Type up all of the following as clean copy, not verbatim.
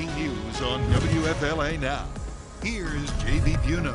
breaking news on WFLA Now. Here's JB Buno.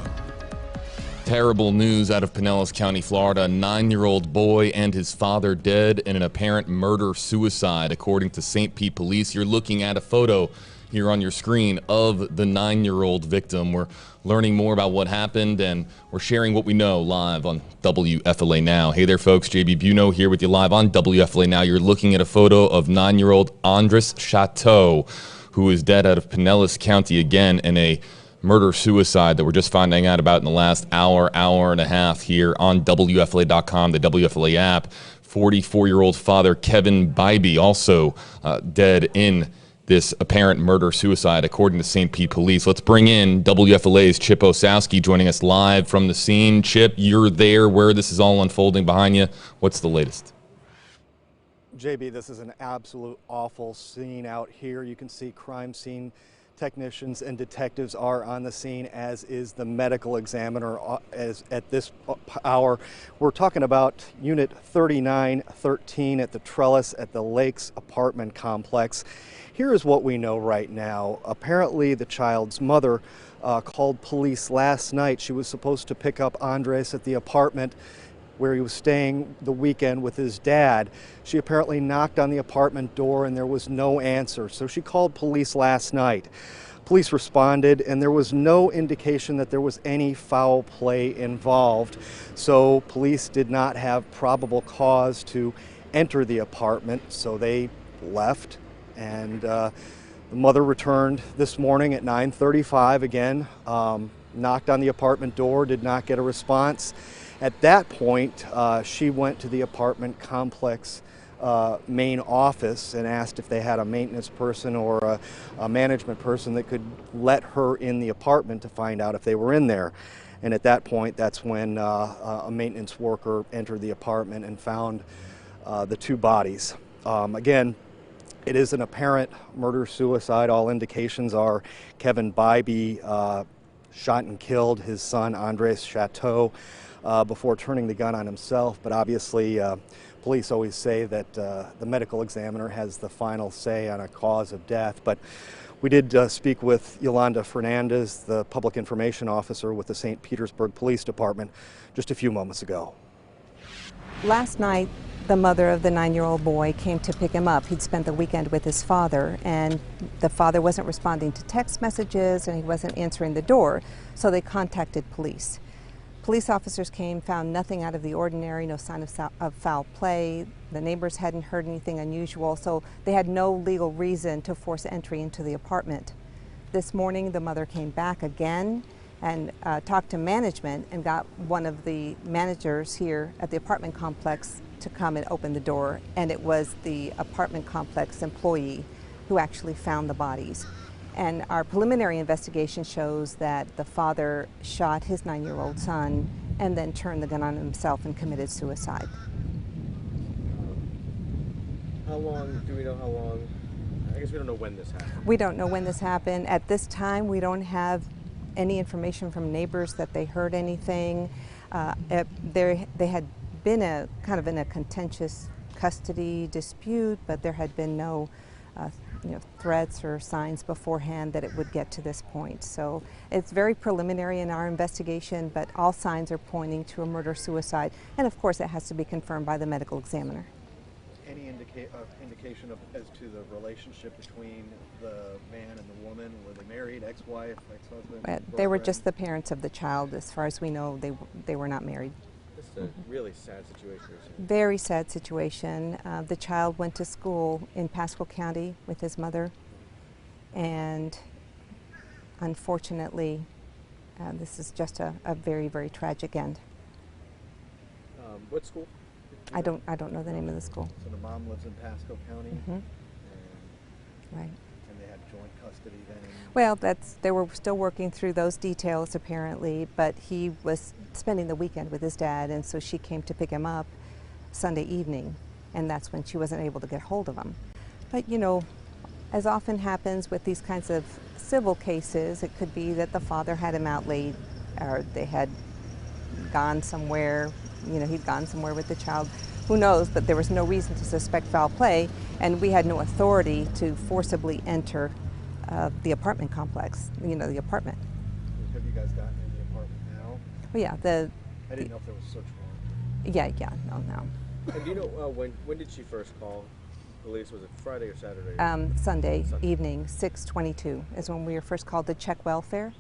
Terrible news out of Pinellas County, Florida. A 9-year-old boy and his father dead in an apparent murder-suicide, according to St. Pete Police. You're looking at a photo here on your screen of the 9-year-old victim. We're learning more about what happened, and we're sharing what we know live on WFLA Now. Hey there, folks. JB Buno here with you live on WFLA Now. You're looking at a photo of 9-year-old Andres Chateau, who is dead out of Pinellas County again in a murder-suicide that we're just finding out about in the last hour and a half here on WFLA.com, the WFLA app. 44-year-old father Kevin Bybee also dead in this apparent murder-suicide, according to St. Pete Police. Let's bring in WFLA's Chip Osowski joining us live from the scene. Chip, you're there where this is all unfolding behind you. What's the latest? JB, this is an absolute awful scene out here. You can see crime scene technicians and detectives are on the scene, as is the medical examiner at this hour. We're talking about Unit 3913 at the Trellis at the Lakes apartment complex. Here is what we know right now. Apparently the child's mother called police last night. She was supposed to pick up Andres at the apartment where he was staying the weekend with his dad. She apparently knocked on the apartment door and there was no answer, so she called police last night. Police responded and there was no indication that there was any foul play involved, so police did not have probable cause to enter the apartment, so they left. And the mother returned this morning at 9:35 again, knocked on the apartment door, did not get a response. At that point, she went to the apartment complex main office and asked if they had a maintenance person or a management person that could let her in the apartment to find out if they were in there. And at that point, that's when a maintenance worker entered the apartment and found the two bodies. Again, it is an apparent murder-suicide. All indications are Kevin Bybee shot and killed his son, Andres Chateau, before turning the gun on himself. But obviously, police always say that the medical examiner has the final say on a cause of death. But we did speak with Yolanda Fernandez, the public information officer with the St. Petersburg Police Department, just a few moments ago. Last night, the mother of the 9-year-old boy came to pick him up. He'd spent the weekend with his father, and the father wasn't responding to text messages and he wasn't answering the door, so they contacted police. Police officers came, found nothing out of the ordinary, no sign of foul play. The neighbors hadn't heard anything unusual, so they had no legal reason to force entry into the apartment. This morning, the mother came back again and talked to management and got one of the managers here at the apartment complex to come and open the door, and it was the apartment complex employee who actually found the bodies. And our preliminary investigation shows that the father shot his 9-year-old son and then turned the gun on himself and committed suicide. How long, do we know how long? I guess we don't know when this happened. We don't know when this happened. At this time, we don't have any information from neighbors that they heard anything. They had been in a contentious custody dispute, but there had been no threats or signs beforehand that it would get to this point. So it's very preliminary in our investigation, but all signs are pointing to a murder-suicide, and of course it has to be confirmed by the medical examiner. Any indication as to the relationship between the man and the woman? Were they married, ex-wife, ex-husband? They were just the parents of the child. As far as we know, they were not married. This is a really sad situation. Very sad situation. The child went to school in Pasco County with his mother, and unfortunately, this is just a very, very tragic end. What school? I don't know the name of the school. So the mom lives in Pasco County? Mm-hmm. Right. And they had joint custody then? Well, they were still working through those details apparently, but he was spending the weekend with his dad, and so she came to pick him up Sunday evening, and that's when she wasn't able to get hold of him. But as often happens with these kinds of civil cases, it could be that the father had him out late, or they had gone somewhere, he'd gone somewhere with the child. Who knows, but there was no reason to suspect foul play, and we had no authority to forcibly enter the apartment complex, the apartment. Have you guys gotten in the apartment now? Well, yeah, I didn't know if there was a search warrant. yeah, no. And do you know when did she first call police? Was it Friday or Saturday? Sunday evening, 6:22 is when we were first called to check welfare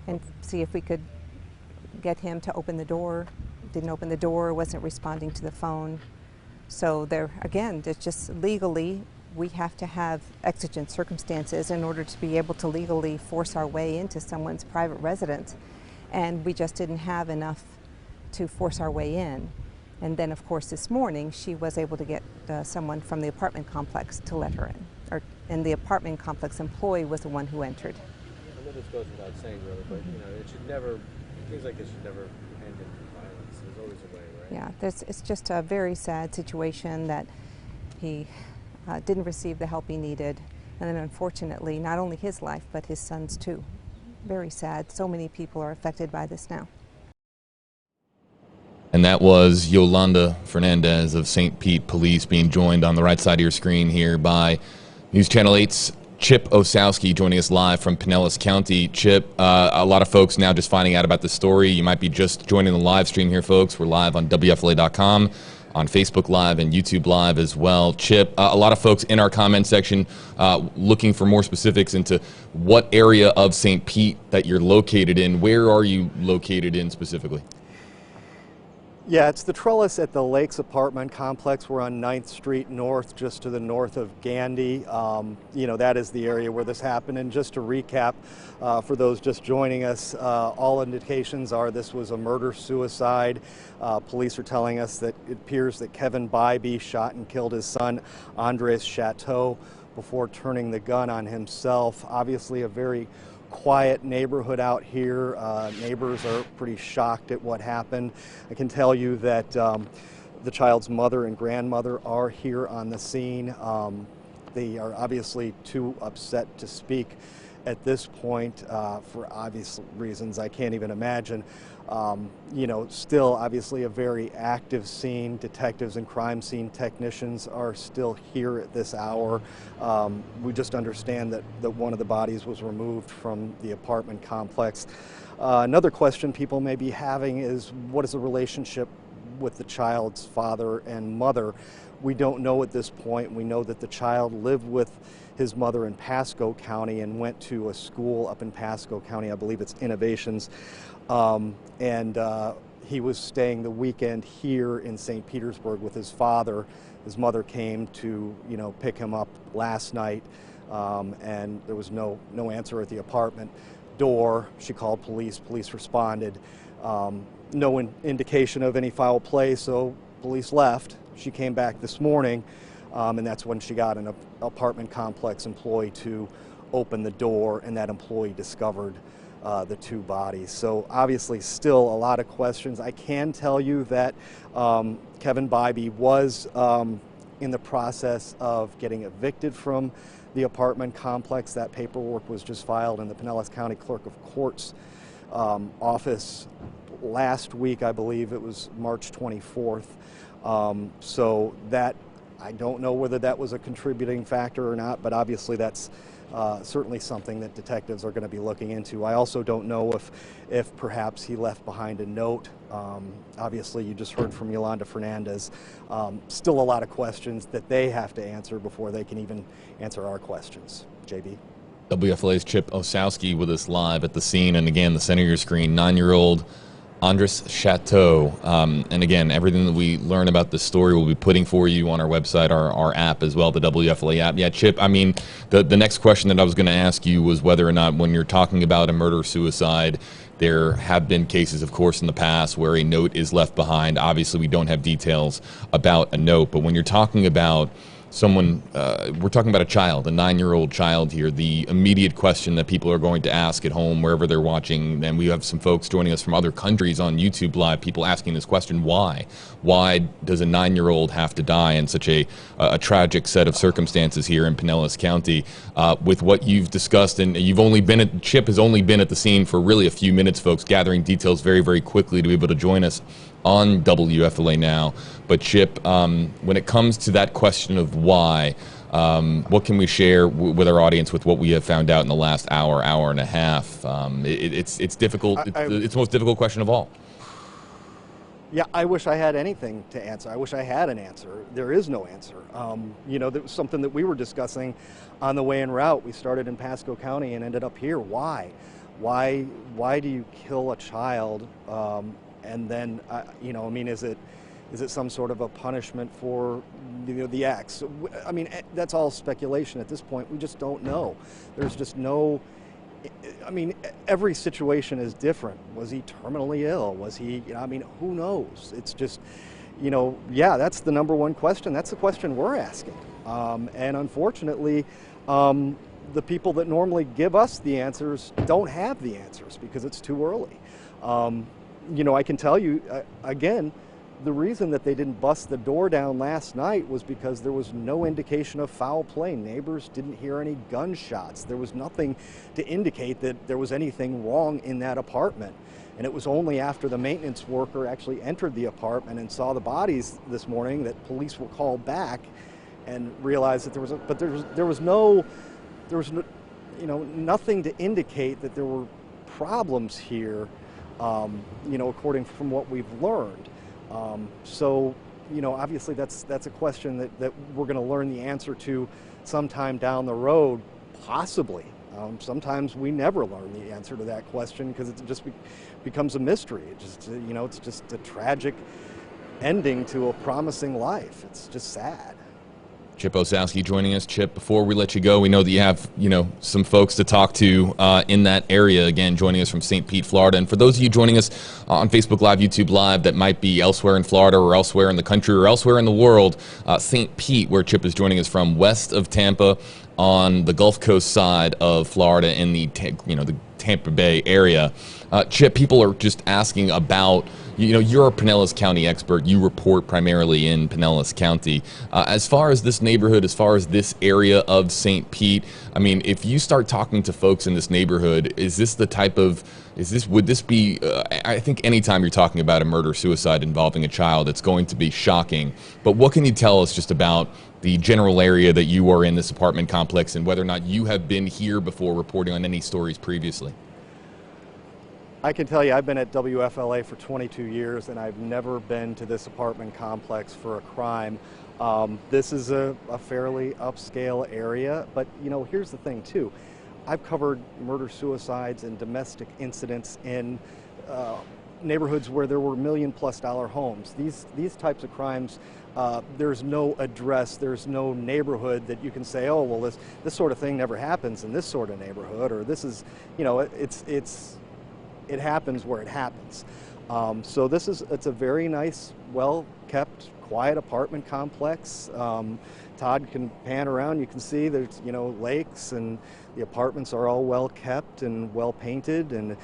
and see if we could get him to open the door. Didn't open the door, wasn't responding to the phone. So there, again, it's just legally, we have to have exigent circumstances in order to be able to legally force our way into someone's private residence. And we just didn't have enough to force our way in. And then, of course, this morning, she was able to get someone from the apartment complex to let her in. And the apartment complex employee was the one who entered. I know this goes without saying, really, but it should never, things like this should never end in violence. There's always a way, right? Yeah, it's just a very sad situation that he didn't receive the help he needed. And then, unfortunately, not only his life, but his son's too. Very sad. So many people are affected by this now. And that was Yolanda Fernandez of St. Pete Police being joined on the right side of your screen here by News Channel 8's Chip Osowski joining us live from Pinellas County. Chip, a lot of folks now just finding out about the story. You might be just joining the live stream here, folks. We're live on WFLA.com, on Facebook Live and YouTube Live as well. Chip, a lot of folks in our comment section looking for more specifics into what area of St. Pete that you're located in. Where are you located in specifically? Yeah, it's the trellis at the Lakes apartment complex. We're on 9th Street North, just to the north of Gandy. That is the area where this happened. And just to recap, for those just joining us, all indications are this was a murder-suicide. Police are telling us that it appears that Kevin Bybee shot and killed his son, Andres Chateau, before turning the gun on himself. Obviously a very quiet neighborhood out here. Neighbors are pretty shocked at what happened. I can tell you that the child's mother and grandmother are here on the scene. They are obviously too upset to speak at this point for obvious reasons I can't even imagine. Still obviously a very active scene. Detectives and crime scene technicians are still here at this hour. We just understand that one of the bodies was removed from the apartment complex. Another question people may be having is, what is the relationship with the child's father and mother? We don't know at this point. We know that the child lived with his mother in Pasco County and went to a school up in Pasco County. I believe it's Innovations. He was staying the weekend here in St. Petersburg with his father. His mother came to, pick him up last night, and there was no answer at the apartment door. She called police. Police responded. No indication of any foul play, so police left. She came back this morning, and that's when she got an apartment complex employee to open the door, and that employee discovered the two bodies. So obviously still a lot of questions. I can tell you that Kevin Bybee was in the process of getting evicted from the apartment complex. That paperwork was just filed in the Pinellas County Clerk of Court's office last week. I believe it was March 24th. So that, I don't know whether that was a contributing factor or not, but obviously that's certainly something that detectives are going to be looking into. I also don't know if perhaps he left behind a note. Obviously, you just heard from Yolanda Fernandez. Still a lot of questions that they have to answer before they can even answer our questions. JB. WFLA's Chip Osowski with us live at the scene. And again, the center of your screen, 9-year-old Andres Chateau. And again, everything that we learn about this story we'll be putting for you on our website, our app as well, the WFLA app. Yeah, Chip, I mean, the next question that I was going to ask you was whether or not, when you're talking about a murder-suicide, there have been cases, of course, in the past where a note is left behind. Obviously, we don't have details about a note, but when you're talking about someone, we're talking about a child, a 9-year-old child here, the immediate question that people are going to ask at home, wherever they're watching, and we have some folks joining us from other countries on YouTube Live, people asking this question, why? Why does a 9-year-old have to die in such a tragic set of circumstances here in Pinellas County? With what you've discussed, and Chip has only been at the scene for really a few minutes, folks, gathering details very, very quickly to be able to join us on WFLA now. But Chip, when it comes to that question of why, What can we share with our audience with what we have found out in the last hour and a half? It's difficult. It's the most difficult question of all. Yeah, I wish I had anything to answer. I wish I had an answer. There is no answer. You know, that was something that we were discussing on the way en route. We started in Pasco County and ended up here. Why? Why do you kill a child? And then, you know, I mean, is it some sort of a punishment for the acts? I mean, that's all speculation at this point. We just don't know. There's just no. I mean, every situation is different. Was he terminally ill? Was he, you know, I mean, who knows? It's just, you know, yeah, that's the number one question. That's the question we're asking. And unfortunately, the people that normally give us the answers don't have the answers because it's too early. You know, I can tell you, again, the reason that they didn't bust the door down last night was because there was no indication of foul play. Neighbors didn't hear any gunshots. There was nothing to indicate that there was anything wrong in that apartment. And it was only after the maintenance worker actually entered the apartment and saw the bodies this morning that police were called back and realized that there was no, you know, nothing to indicate that there were problems here, you know, according from what we've learned. So, you know, obviously that's a question that we're going to learn the answer to sometime down the road, possibly. Sometimes we never learn the answer to that question because it just becomes a mystery. It just, you know, it's just a tragic ending to a promising life. It's just sad. Chip Osowski joining us. Chip, before we let you go, we know that you have, you know, some folks to talk to in that area. Again, joining us from St. Pete, Florida. And for those of you joining us on Facebook Live, YouTube Live, that might be elsewhere in Florida or elsewhere in the country or elsewhere in the world, St. Pete, where Chip is joining us from, west of Tampa, on the Gulf Coast side of Florida in the, you know, the Tampa Bay area. Chip, people are just asking about, you know, you're a Pinellas County expert. You report primarily in Pinellas County. As far as this neighborhood, as far as this area of St. Pete, I mean, if you start talking to folks in this neighborhood, is this the type of, would this be, I think anytime you're talking about a murder-suicide involving a child, it's going to be shocking. But what can you tell us just about the general area that you are in, this apartment complex, and whether or not you have been here before reporting on any stories previously? I can tell you I've been at WFLA for 22 years and I've never been to this apartment complex for a crime. This is a fairly upscale area, but you know, here's the thing too. I've covered murder-suicides and domestic incidents in neighborhoods where there were $1 million+ homes. These types of crimes, there's no address, there's no neighborhood that you can say, oh, well, this sort of thing never happens in this sort of neighborhood, or this is, you know, it happens where it happens. So it's a very nice, well-kept, quiet apartment complex. Todd can pan around, you can see there's, you know, lakes, and the apartments are all well kept and well painted, and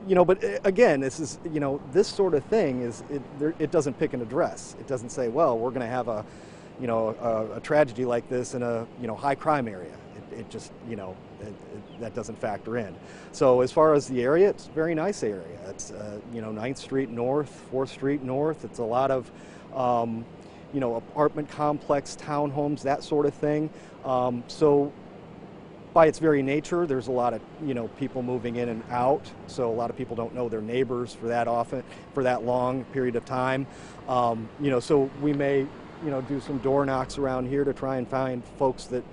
you know, but again, this is, you know, this sort of thing is, it doesn't pick an address. It doesn't say, well, we're going to have a, you know, a tragedy like this in a, you know, high crime area. It just, you know, that doesn't factor in. So as far as the area, it's a very nice area. It's, you know, 9th Street North, 4th Street North. It's a lot of, you know, apartment complex, townhomes, that sort of thing. So by its very nature, there's a lot of, you know, people moving in and out. So a lot of people don't know their neighbors for that often, for that long period of time. You know, so we may, you know, do some door knocks around here to try and find folks that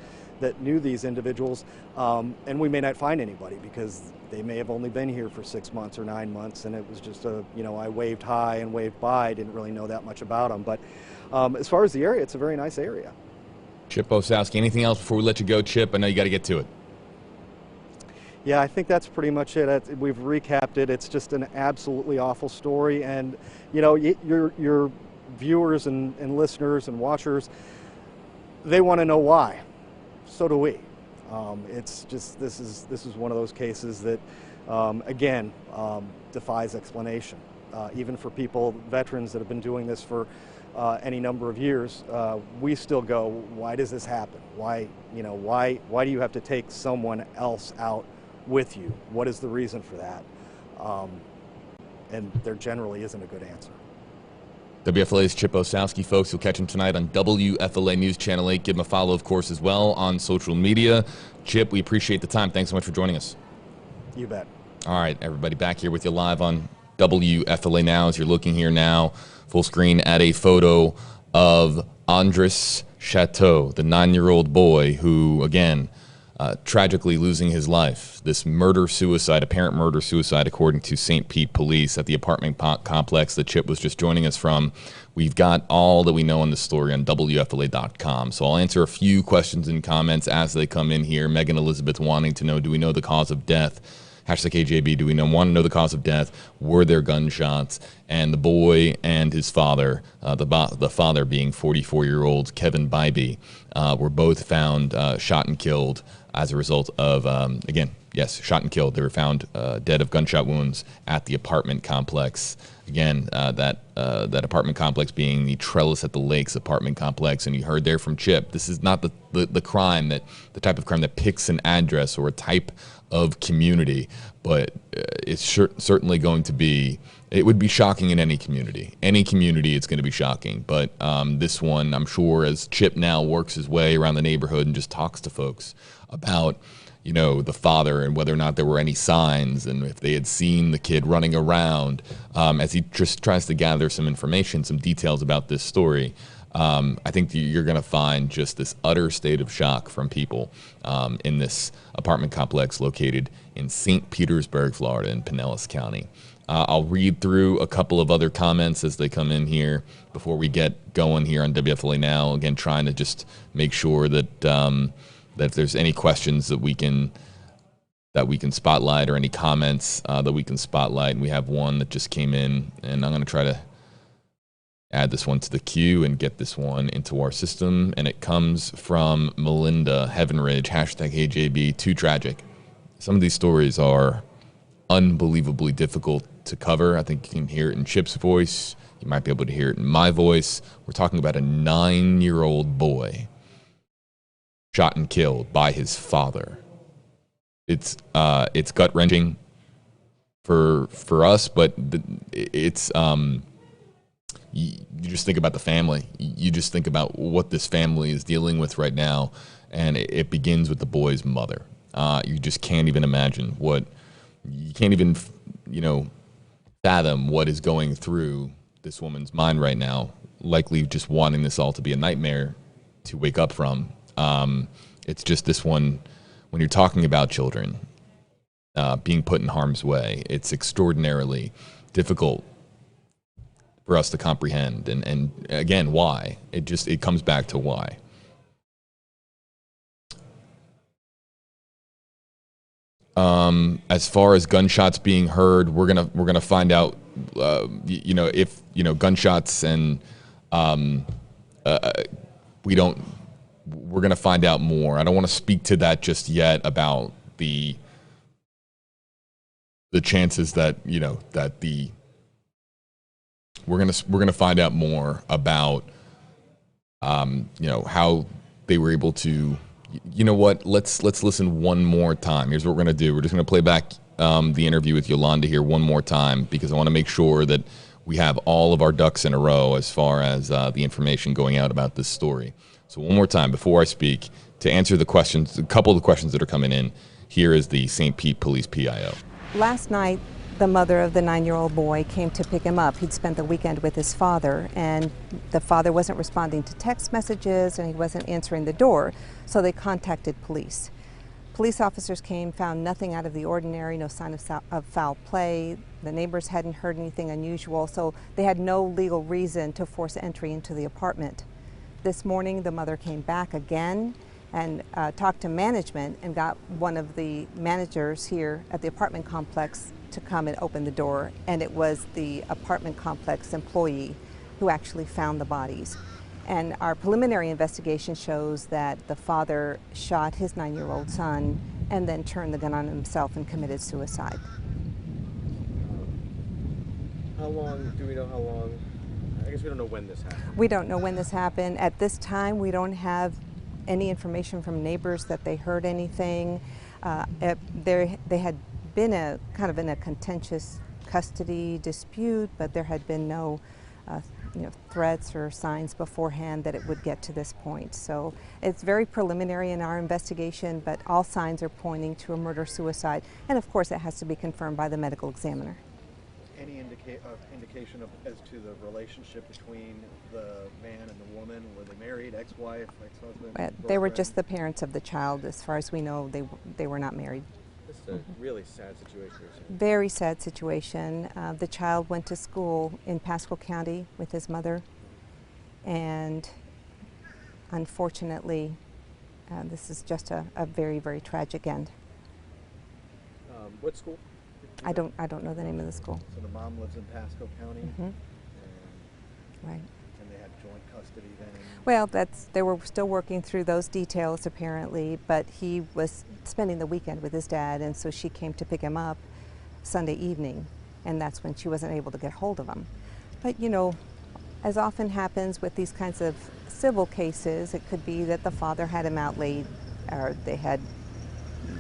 knew these individuals, and we may not find anybody because they may have only been here for 6 months or 9 months, and it was just a, you know, I waved hi and waved bye, didn't really know that much about them. But as far as the area, it's a very nice area. Chip Osowski, anything else before we let you go, Chip? I know you got to get to it. Yeah, I think that's pretty much it. We've recapped it. It's just an absolutely awful story, and you know, your viewers and listeners and watchers, they want to know why. So do we. It's just, this is one of those cases that, again, defies explanation. Even for people, veterans that have been doing this for any number of years, we still go, why does this happen? Why, you know, why do you have to take someone else out with you? What is the reason for that? And there generally isn't a good answer. WFLA's Chip Osowski, folks. You'll catch him tonight on WFLA News Channel 8. Give him a follow, of course, as well on social media. Chip, we appreciate the time. Thanks so much for joining us. You bet. All right, everybody, back here with you live on WFLA Now. As you're looking here now, full screen, at a photo of Andres Chateau, the 9-year-old boy who, again, tragically losing his life. This murder-suicide, apparent murder-suicide, according to St. Pete Police at the apartment complex that Chip was just joining us from. We've got all that we know on the story on WFLA.com. So I'll answer a few questions and comments as they come in here. Megan Elizabeth wanting to know, do we know the cause of death? Hashtag KJB, do we want to know the cause of death? Were there gunshots? And the boy and his father, the father being 44-year-old Kevin Bybee, were both found shot and killed as a result of, again, yes, shot and killed. They were found dead of gunshot wounds at the apartment complex. Again, that apartment complex being the Trellis at the Lakes apartment complex. And you heard there from Chip, this is not the crime the type of crime that picks an address or a type of community, but it's certainly going to be, it would be shocking in any community. Any community, it's going to be shocking. But this one, I'm sure, as Chip now works his way around the neighborhood and just talks to folks about, you know, the father and whether or not there were any signs and if they had seen the kid running around, as he just tries to gather some information, some details about this story. I think you're going to find just this utter state of shock from people in this apartment complex located in St. Petersburg, Florida, in Pinellas County. I'll read through a couple of other comments as they come in here before we get going here on WFLA Now. Again, trying to just make sure that that if there's any questions that we can spotlight or any comments that we can spotlight. And we have one that just came in, and I'm going to try to add this one to the queue and get this one into our system. And it comes from Melinda Heavenridge, hashtag HeyJB, too tragic. Some of these stories are unbelievably difficult to cover. I think you can hear it in Chip's voice. You might be able to hear it in my voice. We're talking about a 9-year-old boy shot and killed by his father. It's gut-wrenching for us, but it's you just think about the family. You just think about what this family is dealing with right now, and it begins with the boy's mother. You just can't even imagine you can't even, fathom what is going through this woman's mind right now, likely just wanting this all to be a nightmare to wake up from. It's just this one, when you're talking about children being put in harm's way, it's extraordinarily difficult for us to comprehend. And again, why? It comes back to why. As far as gunshots being heard, we're gonna find out, if gunshots and we're gonna find out more. I don't want to speak to that just yet about the chances that we're gonna find out more about how they were able to. You know what? Let's listen one more time. Here's what we're gonna do. We're just gonna play back the interview with Yolanda here one more time, because I want to make sure that we have all of our ducks in a row as far as the information going out about this story. So one more time before I speak, to answer the questions, a couple of the questions that are coming in. Here is the St. Pete Police PIO. Last night, the mother of the 9-year-old boy came to pick him up. He'd spent the weekend with his father, and the father wasn't responding to text messages and he wasn't answering the door, so they contacted police. Police officers came, found nothing out of the ordinary, no sign of foul play. The neighbors hadn't heard anything unusual, so they had no legal reason to force entry into the apartment. This morning, the mother came back again and talked to management and got one of the managers here at the apartment complex to come and open the door, and it was the apartment complex employee who actually found the bodies. And our preliminary investigation shows that the father shot his 9-year-old son and then turned the gun on himself and committed suicide. How long, do we know how long? I guess we don't know when this happened. We don't know when this happened. At this time, we don't have any information from neighbors that they heard anything. They had been in a contentious custody dispute, but there had been no threats or signs beforehand that it would get to this point. So it's very preliminary in our investigation, but all signs are pointing to a murder-suicide, and of course it has to be confirmed by the medical examiner. Any indication as to the relationship between the man and the woman? Were they married, ex-wife, ex-husband? They were just the parents of the child. As far as we know, they were not married. This is a really sad situation. Very sad situation. The child went to school in Pasco County with his mother, and unfortunately, this is just a very, very tragic end. What school? I don't know the name of the school. So the mom lives in Pasco County, Right. and they had joint custody then? Well, they were still working through those details apparently, but he was spending the weekend with his dad, and so she came to pick him up Sunday evening, and that's when she wasn't able to get hold of him. But as often happens with these kinds of civil cases, it could be that the father had him out late, or they had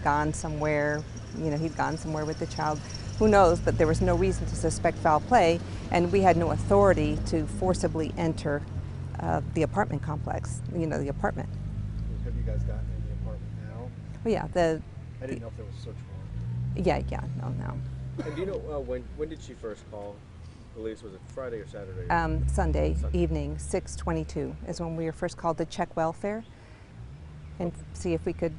gone somewhere, he'd gone somewhere with the child. Who knows, but there was no reason to suspect foul play, and we had no authority to forcibly enter the apartment complex, the apartment. Have you guys gotten in the apartment now? Well, yeah, I didn't know if there was a search warrant. yeah, no. And do you know when did she first call police? Was it Friday or Saturday? Sunday evening, 6:22 is when we were first called to check welfare and see if we could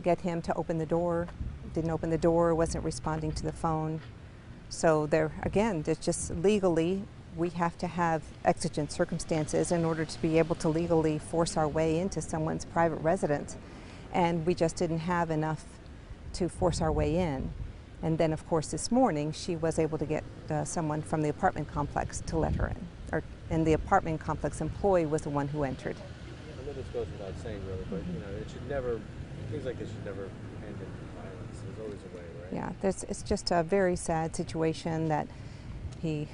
get him to open the door. Didn't open the door, wasn't responding to the phone. So there's just legally, we have to have exigent circumstances in order to be able to legally force our way into someone's private residence. And we just didn't have enough to force our way in. And then, of course, this morning, she was able to get someone from the apartment complex to let her in. And the apartment complex employee was the one who entered. I know this goes without saying, really, but it should never, things like this should never end in violence. There's always a way, right? Yeah, it's just a very sad situation that he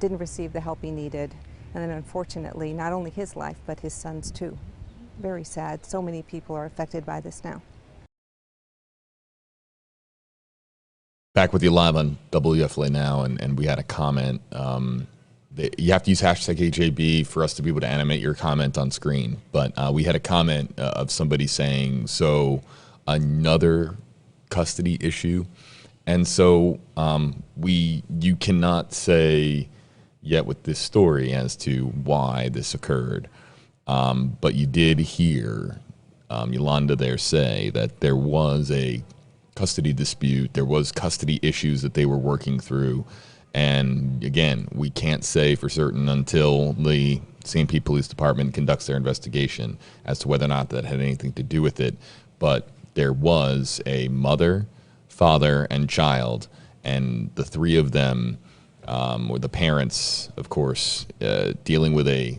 didn't receive the help he needed. And then, unfortunately, not only his life, but his son's too. Very sad. So many people are affected by this now. Back with you live on WFLA Now, and we had a comment. You have to use hashtag AJB for us to be able to animate your comment on screen. But we had a comment of somebody saying, so another custody issue. And so you cannot say yet with this story as to why this occurred. But you did hear Yolanda there say that there was a custody dispute, there was custody issues that they were working through. And again, we can't say for certain until the St. Pete Police Department conducts their investigation as to whether or not that had anything to do with it. But there was a mother, father, and child, and the three of them, or the parents, of course, dealing with a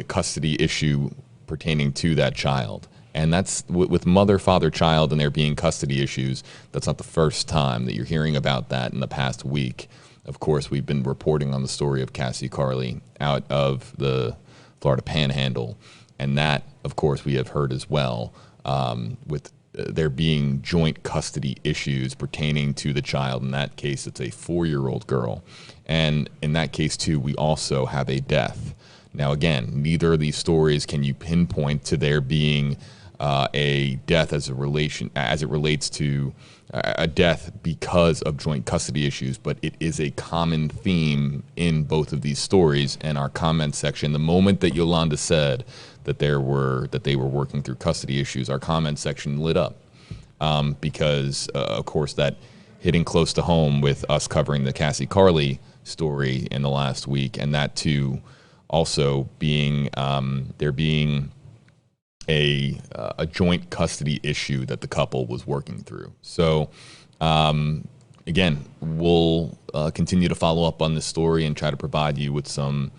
custody issue pertaining to that child. And that's with mother, father, child, and there being custody issues. That's not the first time that you're hearing about that in the past week. Of course, we've been reporting on the story of Cassie Carley out of the Florida Panhandle. And that, of course, we have heard as well, with there being joint custody issues pertaining to the child. In that case, it's a 4-year-old girl. And in that case, too, we also have a death. Now, again, neither of these stories can you pinpoint to there being a death as it relates to a death because of joint custody issues, but it is a common theme in both of these stories. And our comment section, the moment that Yolanda said that they were working through custody issues, our comment section lit up because, of course, that hitting close to home with us covering the Cassie Carley story in the last week, and that too also being there being a joint custody issue that the couple was working through. So again, we'll continue to follow up on this story and try to provide you with some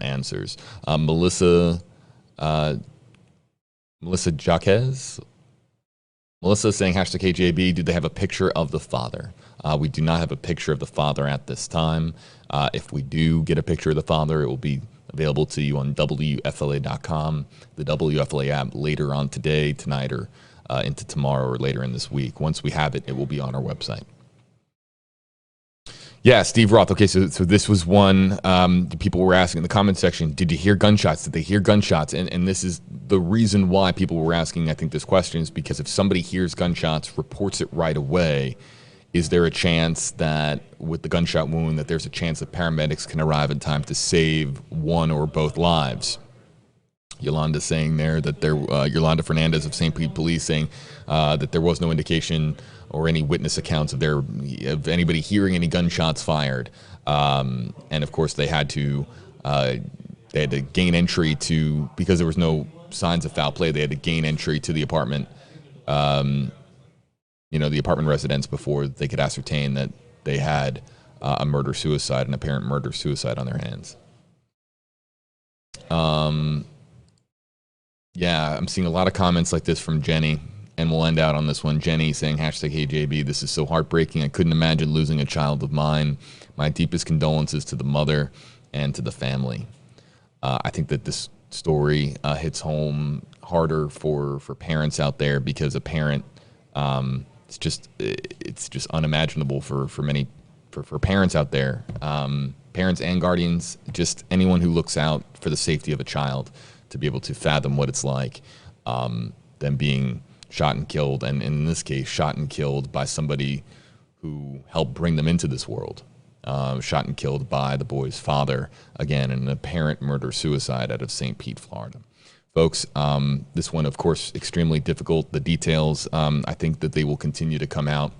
answers. Melissa Jaquez. Melissa saying hashtag KJB, do they have a picture of the father? We do not have a picture of the father at this time. If we do get a picture of the father, it will be available to you on WFLA.com, the WFLA app later on today, tonight, or into tomorrow or later in this week. Once we have it, it will be on our website. Yeah, Steve Roth. Okay, so this was one people were asking in the comment section, did you hear gunshots? Did they hear gunshots? And this is the reason why people were asking, I think, this question is because if somebody hears gunshots, reports it right away, is there a chance that with the gunshot wound that there's a chance that paramedics can arrive in time to save one or both lives? Yolanda saying there that Yolanda Fernandez of St. Pete Police saying that there was no indication or any witness accounts of anybody hearing any gunshots fired, and of course they had to gain entry to, because there was no signs of foul play. They had to gain entry to the apartment, the apartment residence before they could ascertain that they had a murder-suicide, an apparent murder-suicide on their hands. Yeah, I'm seeing a lot of comments like this from Jenny, and we'll end out on this one. Jenny saying, #HeyJB, this is so heartbreaking. I couldn't imagine losing a child of mine. My deepest condolences to the mother and to the family. I think that this story hits home harder for parents out there, because a parent, it's just unimaginable for parents out there, parents and guardians, just anyone who looks out for the safety of a child, to be able to fathom what it's like, them being shot and killed, and in this case, shot and killed by somebody who helped bring them into this world. Shot and killed by the boy's father, again, in an apparent murder-suicide out of St. Pete, Florida. Folks, this one, of course, extremely difficult. The details, I think that they will continue to come out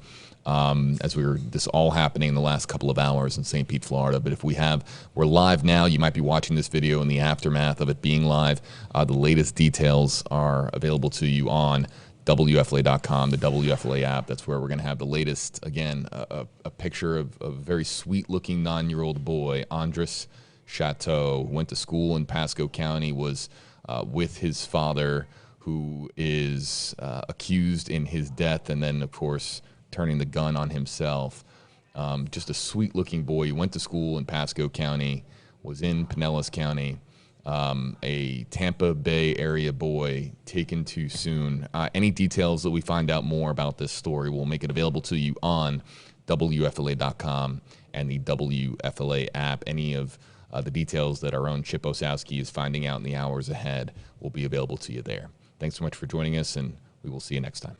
as this all happening in the last couple of hours in St. Pete, Florida. But we're live now. You might be watching this video in the aftermath of it being live. The latest details are available to you on WFLA.com, the WFLA app. That's where we're going to have the latest, again, a picture of a very sweet-looking 9-year-old boy, Andres Chateau, who went to school in Pasco County, was with his father, who is accused in his death, and then, of course, turning the gun on himself. Just a sweet-looking boy. He went to school in Pasco County, was in Pinellas County, a Tampa Bay area boy taken too soon. Any details that we find out more about this story, we'll make it available to you on WFLA.com and the WFLA app. Any of the details that our own Chip Osowski is finding out in the hours ahead will be available to you there. Thanks so much for joining us, and we will see you next time.